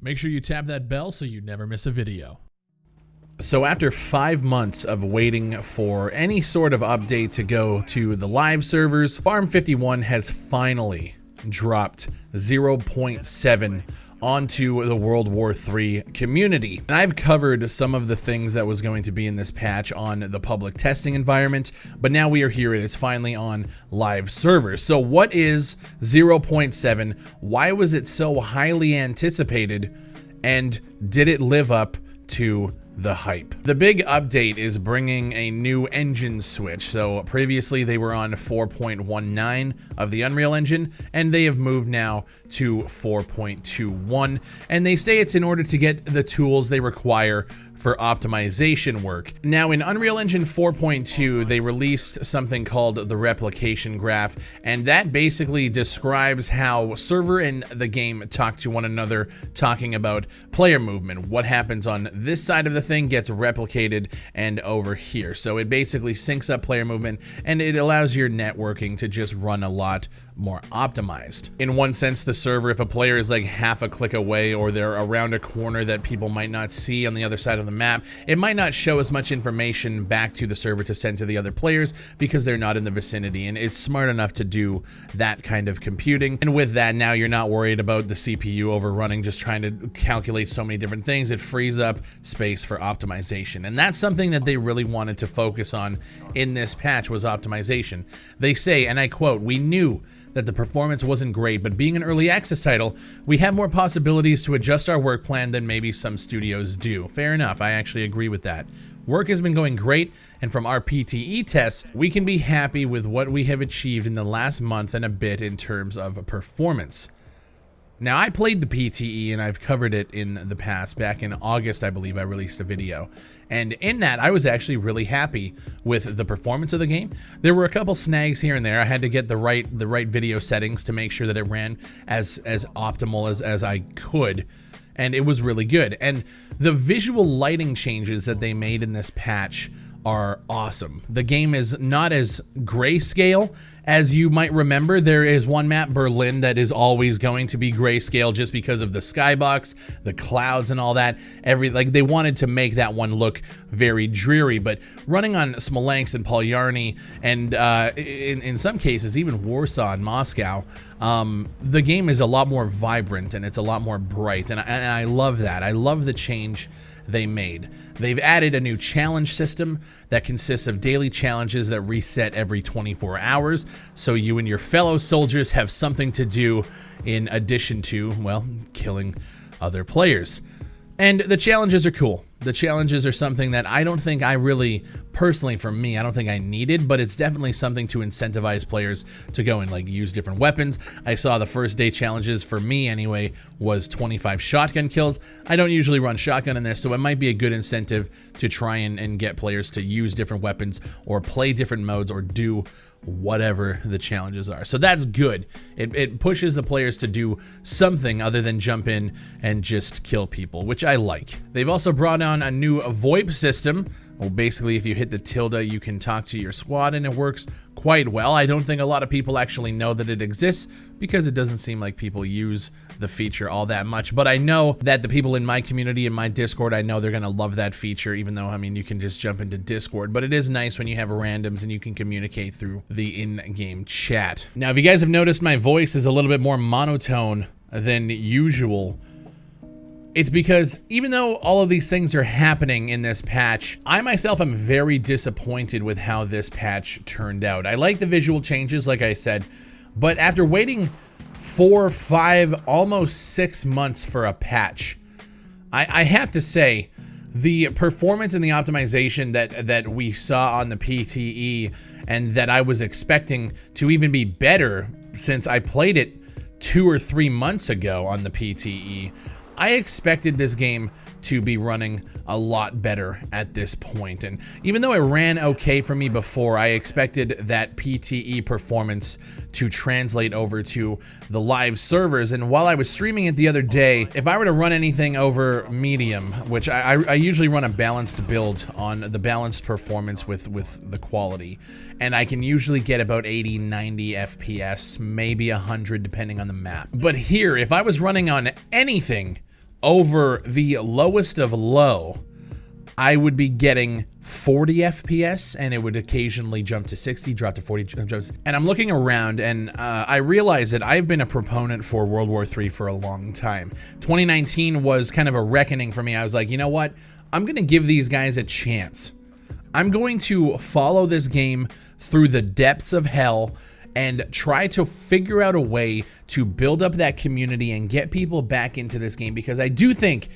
Make sure you tap that bell so you never miss a video. So after 5 months of waiting for any sort of update to go to the live servers, Farm 51 has finally dropped 0.7 onto the World War III community. And I've covered some of the things that was going to be in this patch on the public testing environment, but now we are here. It is finally on live servers. So what is 0.7? Why was it so highly anticipated? And did it live up to the hype? The big update is bringing a new engine switch. So previously they were on 4.19 of the Unreal Engine, and they have moved now to 4.21, and they say it's in order to get the tools they require for optimization work. Now in Unreal Engine 4.2, they released something called the replication graph, and that basically describes how server and the game talk to one another, talking about player movement. What happens on this side of the thing gets replicated and over here. So it basically syncs up player movement, and it allows your networking to just run a lot more optimized. In one sense, the server, if a player is like half a click away or they're around a corner that people might not see on the other side of the map, it might not show as much information back to the server to send to the other players because they're not in the vicinity, and it's smart enough to do that kind of computing. And with that, now you're not worried about the CPU overrunning, just trying to calculate so many different things. It frees up space for optimization, and that's something that they really wanted to focus on in this patch, was optimization. They say, and I quote, "We knew that the performance wasn't great, but being an early access title, we have more possibilities to adjust our work plan than maybe some studios do." Fair enough, I actually agree with that. Work has been going great, and from our PTE tests, we can be happy with what we have achieved in the last month and a bit in terms of performance. Now, I played the PTE, and I've covered it in the past. Back in August, I believe I released a video. And in that, I was actually really happy with the performance of the game. There were a couple snags here and there. I had to get the right video settings to make sure that it ran as optimal as I could. And it was really good. And the visual lighting changes that they made in this patch are awesome. The game is not as grayscale as you might remember. There is one map, Berlin, that is always going to be grayscale just because of the skybox, the clouds and all that. They wanted to make that one look very dreary, but running on Smolensk and Polyarny and in some cases even Warsaw and Moscow, the game is a lot more vibrant and it's a lot more bright, and I love that. I love the change they made. They've added a new challenge system that consists of daily challenges that reset every 24 hours, so you and your fellow soldiers have something to do in addition to, well, killing other players. And the challenges are cool. The challenges are something that I don't think I really, personally for me, I don't think I needed, but it's definitely something to incentivize players to go and use different weapons. I saw the first day challenges, for me anyway, was 25 shotgun kills. I don't usually run shotgun in this, so it might be a good incentive to try and get players to use different weapons or play different modes or do whatever the challenges are. So that's good. It pushes the players to do something other than jump in and just kill people, which I like. They've also brought on a new VoIP system. Well, basically, if you hit the tilde, you can talk to your squad, and it works quite well. I don't think a lot of people actually know that it exists because it doesn't seem like people use the feature all that much. But I know that the people in my community, in my Discord, I know they're going to love that feature, even though, I mean, you can just jump into Discord. But it is nice when you have randoms and you can communicate through the in-game chat. Now, if you guys have noticed, my voice is a little bit more monotone than usual. It's because even though all of these things are happening in this patch, I myself am very disappointed with how this patch turned out. I like the visual changes, like I said, but after waiting 4, 5, almost 6 months for a patch, I have to say, the performance and the optimization that we saw on the PTE and that I was expecting to even be better since I played it 2 or 3 months ago on the PTE, I expected this game to be running a lot better at this point. And even though it ran okay for me before, I expected that PTE performance to translate over to the live servers. And while I was streaming it the other day, if I were to run anything over medium, which I usually run a balanced build on the balanced performance with the quality, and I can usually get about 80, 90 FPS, maybe 100 depending on the map. But here, if I was running on anything over the lowest of low, I would be getting 40 FPS, and it would occasionally jump to 60, drop to 40, jumps. And I'm looking around, and I realize that I've been a proponent for World War III for a long time. 2019 was kind of a reckoning for me. I was like, you know what? I'm going to give these guys a chance. I'm going to follow this game through the depths of hell and try to figure out a way to build up that community and get people back into this game, because I do think,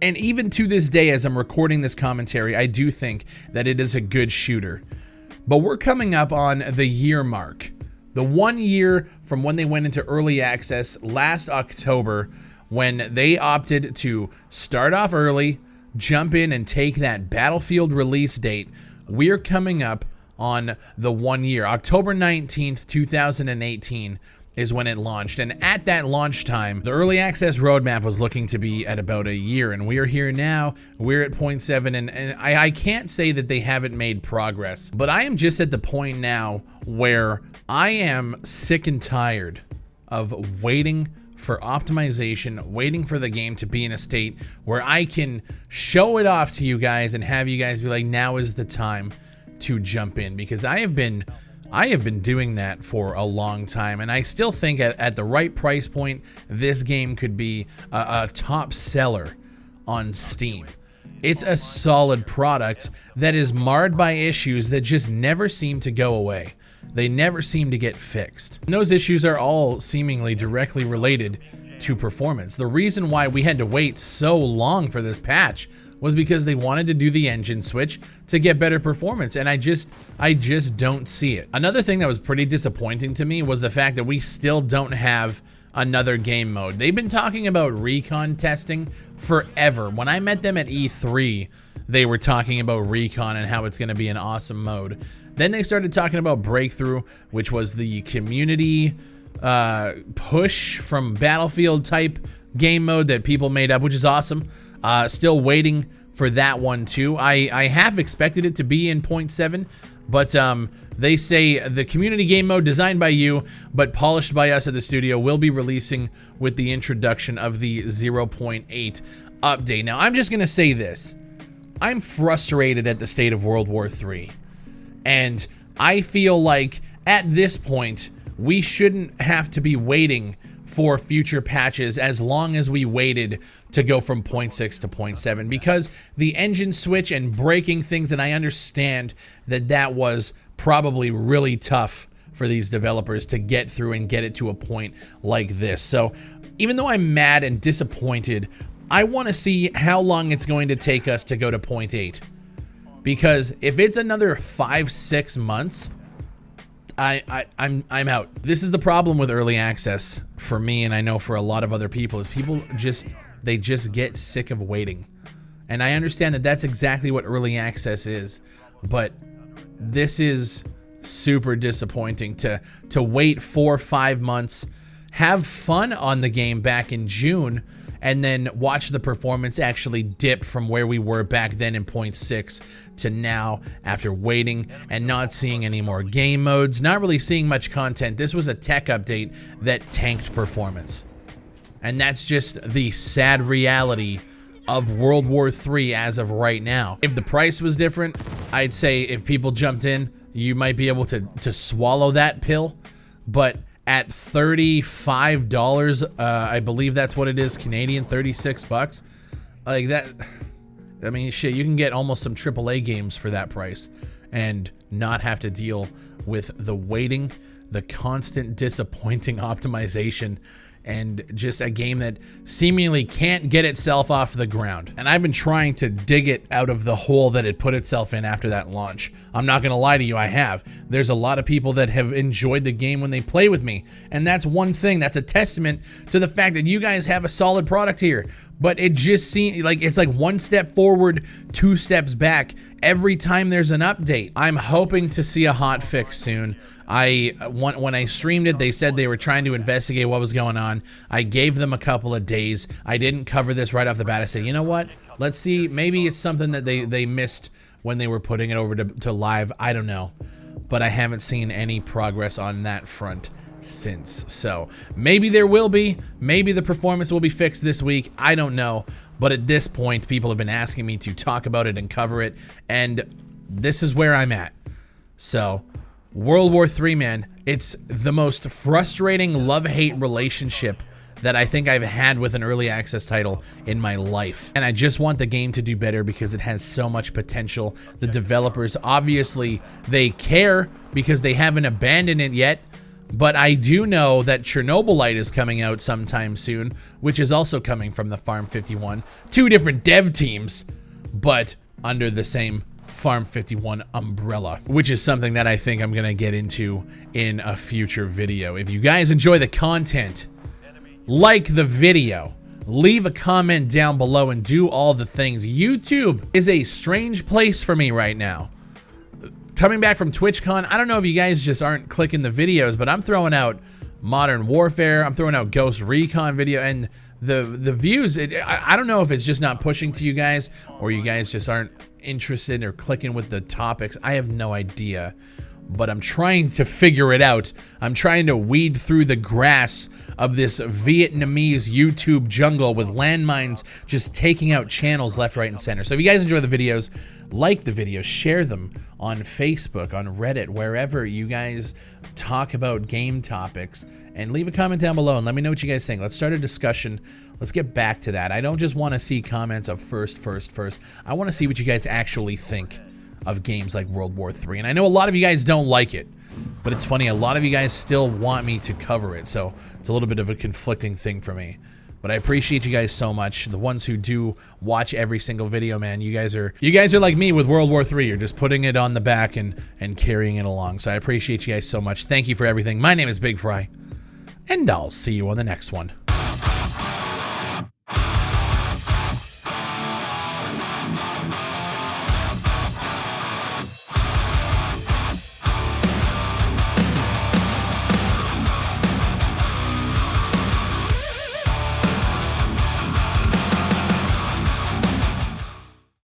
and even to this day as I'm recording this commentary, I do think that it is a good shooter. But we're coming up on the year mark. The 1 year from when they went into early access last October, when they opted to start off early, jump in and take that Battlefield release date. We're coming up on the 1 year. October 19th, 2018 is when it launched. And at that launch time, the early access roadmap was looking to be at about a year. And we are here now. We're at 0.7. And I can't say that they haven't made progress, but I am just at the point now where I am sick and tired of waiting for optimization, waiting for the game to be in a state where I can show it off to you guys and have you guys be like, now is the time to jump in, because I have been doing that for a long time, and I still think at the right price point, this game could be a top seller on Steam. It's a solid product that is marred by issues that just never seem to go away. They never seem to get fixed. And those issues are all seemingly directly related to performance. The reason why we had to wait so long for this patch was because they wanted to do the engine switch to get better performance, and I just don't see it. Another thing that was pretty disappointing to me was the fact that we still don't have another game mode. They've been talking about recon testing forever. When I met them at E3, they were talking about recon and how it's going to be an awesome mode. Then they started talking about Breakthrough, which was the community push from Battlefield type game mode that people made up, which is awesome. Still waiting for that one too. I have expected it to be in 0.7, but they say the community game mode designed by you but polished by us at the studio will be releasing with the introduction of the 0.8 update. Now, I'm just gonna say this. I'm frustrated at the state of World War III, and I feel like at this point we shouldn't have to be waiting for future patches as long as we waited to go from 0.6 to 0.7, because the engine switch and breaking things, and I understand that that was probably really tough for these developers to get through and get it to a point like this. So even though I'm mad and disappointed, I want to see how long it's going to take us to go to 0.8, because if it's another 5-6 months, I'm out. This is the problem with early access for me, and I know for a lot of other people, is people just get sick of waiting. And I understand that that's exactly what early access is, but this is super disappointing to wait 4 or 5 months, have fun on the game back in June, and then watch the performance actually dip from where we were back then in 0.6 to now, after waiting and not seeing any more game modes, not really seeing much content. This was a tech update that tanked performance. And that's just the sad reality of World War III as of right now. If the price was different, I'd say if people jumped in, you might be able to swallow that pill, but at $35, I believe that's what it is, Canadian, 36 bucks. Like that, I mean, shit, you can get almost some AAA games for that price and not have to deal with the waiting, the constant disappointing optimization, and just a game that seemingly can't get itself off the ground. And I've been trying to dig it out of the hole that it put itself in after that launch. I'm not gonna lie to you, I have. There's a lot of people that have enjoyed the game when they play with me, and that's one thing. That's a testament to the fact that you guys have a solid product here. But it just seems like it's like 1 step forward, 2 steps back every time there's an update. I'm hoping to see a hot fix soon. When I streamed it, they said they were trying to investigate what was going on. I gave them a couple of days. I didn't cover this right off the bat. I said, you know what? Let's see. Maybe it's something that they missed when they were putting it over to live. I don't know. But I haven't seen any progress on that front since. So maybe there will be, maybe the performance will be fixed this week. I don't know. But at this point, people have been asking me to talk about it and cover it, and this is where I'm at. So, World War III, man, it's the most frustrating love-hate relationship that I think I've had with an early access title in my life. And I just want the game to do better because it has so much potential. The developers, obviously, they care because they haven't abandoned it yet. But I do know that Chernobylite is coming out sometime soon, which is also coming from the Farm 51. 2 different dev teams, but under the same Farm 51 umbrella, which is something that I think I'm going to get into in a future video. If you guys enjoy the content, like the video, leave a comment down below, and do all the things. YouTube is a strange place for me right now. Coming back from TwitchCon, I don't know if you guys just aren't clicking the videos, but I'm throwing out Modern Warfare, I'm throwing out Ghost Recon video, and the views, I don't know if it's just not pushing to you guys, or you guys just aren't interested or clicking with the topics. I have no idea, but I'm trying to figure it out. I'm trying to weed through the grass of this Vietnamese YouTube jungle with landmines just taking out channels left, right, and center. So if you guys enjoy the videos, like the videos, share them on Facebook, on Reddit, wherever you guys talk about game topics, and leave a comment down below and let me know what you guys think. Let's start a discussion. Let's get back to that. I don't just want to see comments of first. I want to see what you guys actually think of games like World War III. And I know a lot of you guys don't like it, but it's funny, a lot of you guys still want me to cover it, so it's a little bit of a conflicting thing for me. But I appreciate you guys so much. The ones who do watch every single video, man, you guys are like me with World War III. You're just putting it on the back and carrying it along. So I appreciate you guys so much. Thank you for everything. My name is Bigfry, and I'll see you on the next one.